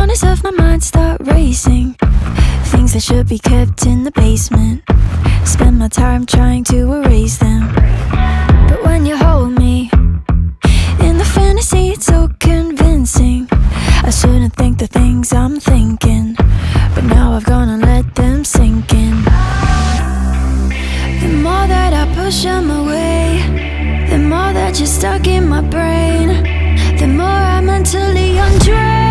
corners of my mind start racing. Things that should be kept in the basement. Spend my time trying to erase them. But when you hold me in the fantasy, it's so convincing. I shouldn't think the things I'm thinking, but now I've gone and let them sink in. The more that I push them away, the more that you're stuck in my brain, the more I'm mentally undrained.